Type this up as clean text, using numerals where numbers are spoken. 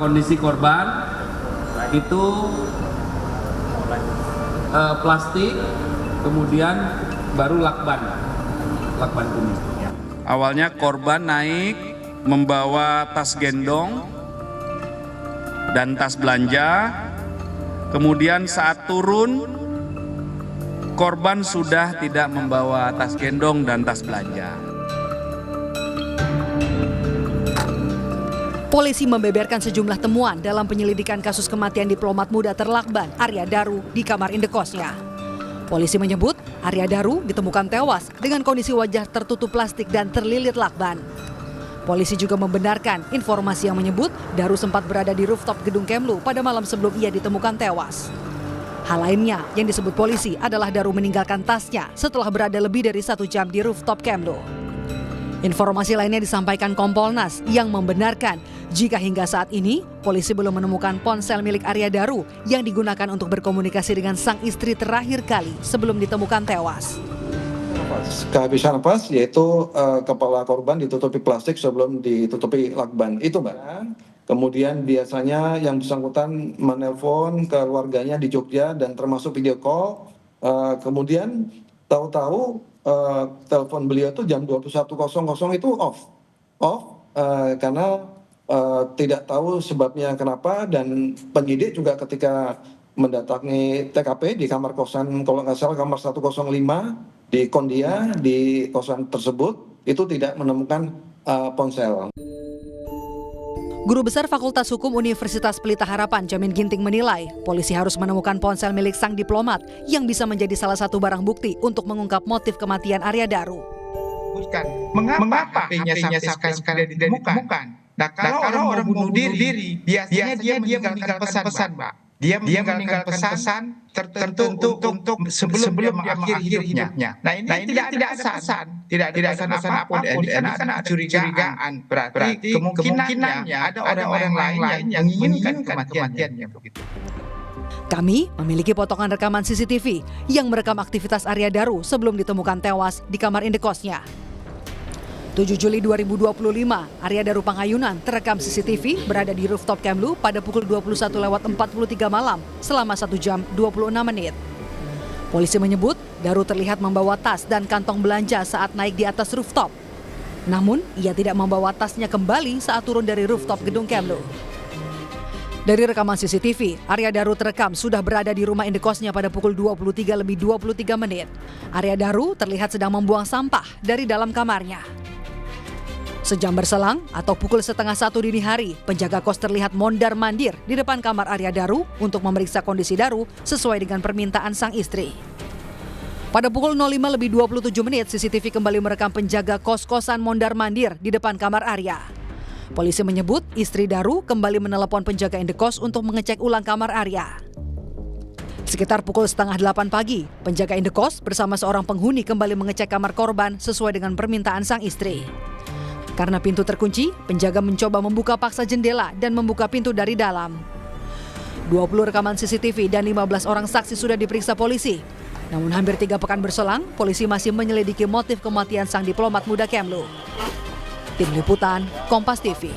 kondisi korban itu plastik, kemudian baru lakban kuning. Awalnya korban naik membawa tas gendong dan tas belanja, kemudian saat turun korban sudah tidak membawa tas gendong dan tas belanja. Polisi membeberkan sejumlah temuan dalam penyelidikan kasus kematian diplomat muda terlakban Arya Daru di kamar indekosnya. Polisi menyebut Arya Daru ditemukan tewas dengan kondisi wajah tertutup plastik dan terlilit lakban. Polisi juga membenarkan informasi yang menyebut Daru sempat berada di rooftop gedung Kemlu pada malam sebelum ia ditemukan tewas. Hal lainnya yang disebut polisi adalah Daru meninggalkan tasnya setelah berada lebih dari 1 jam di rooftop Kemlu. Informasi lainnya disampaikan Kompolnas yang membenarkan jika hingga saat ini polisi belum menemukan ponsel milik Arya Daru yang digunakan untuk berkomunikasi dengan sang istri terakhir kali sebelum ditemukan tewas. Kehabisan nafas yaitu kepala korban ditutupi plastik sebelum ditutupi lakban itu, Mbak. Kemudian biasanya yang bersangkutan menelpon ke keluarganya di Jogja dan termasuk video call. Kemudian tahu-tahu telepon beliau itu jam 21.00 itu off karena tidak tahu sebabnya kenapa, dan penyidik juga ketika mendatangi TKP di kamar kosan, kalau nggak salah kamar 105 di Kondia di kosan tersebut itu tidak menemukan ponsel. Guru Besar Fakultas Hukum Universitas Pelita Harapan Jamin Ginting menilai polisi harus menemukan ponsel milik sang diplomat yang bisa menjadi salah satu barang bukti untuk mengungkap motif kematian Arya Daru. Mengapa HP-nya sampai sekarang tidak ditemukan? Nah, kalau orang bunuh diri, biasanya dia meninggalkan pesan, Pak. Dia meninggalkan pesan tertentu untuk sebelum dia mengakhiri hidupnya. Nah, ini tidak ada pesan, tidak ada pesan apapun. Ini kan curigaan. Berarti kemungkinannya ada orang lain yang menginginkan kematiannya begitu. Kami memiliki potongan rekaman CCTV yang merekam aktivitas Arya Daru sebelum ditemukan tewas di kamar indekosnya. 7 Juli 2025, Arya Daru Pangayunan terekam CCTV berada di rooftop Kemlu pada pukul 21.43 malam selama 1 jam 26 menit. Polisi menyebut Daru terlihat membawa tas dan kantong belanja saat naik di atas rooftop. Namun, ia tidak membawa tasnya kembali saat turun dari rooftop gedung Kemlu. Dari rekaman CCTV, Arya Daru terekam sudah berada di rumah indekosnya pada pukul 23.23 menit. Arya Daru terlihat sedang membuang sampah dari dalam kamarnya. Sejam berselang atau pukul 12:30 dini hari, penjaga kos terlihat mondar-mandir di depan kamar Arya Daru untuk memeriksa kondisi Daru sesuai dengan permintaan sang istri. Pada pukul 05.27 menit, CCTV kembali merekam penjaga kos-kosan mondar-mandir di depan kamar Arya. Polisi menyebut istri Daru kembali menelepon penjaga indekos untuk mengecek ulang kamar Arya. Sekitar pukul 7:30 pagi, penjaga indekos bersama seorang penghuni kembali mengecek kamar korban sesuai dengan permintaan sang istri. Karena pintu terkunci, penjaga mencoba membuka paksa jendela dan membuka pintu dari dalam. 20 rekaman CCTV dan 15 orang saksi sudah diperiksa polisi. Namun hampir 3 pekan berselang, polisi masih menyelidiki motif kematian sang diplomat muda Kemlu. Tim Liputan, Kompas TV.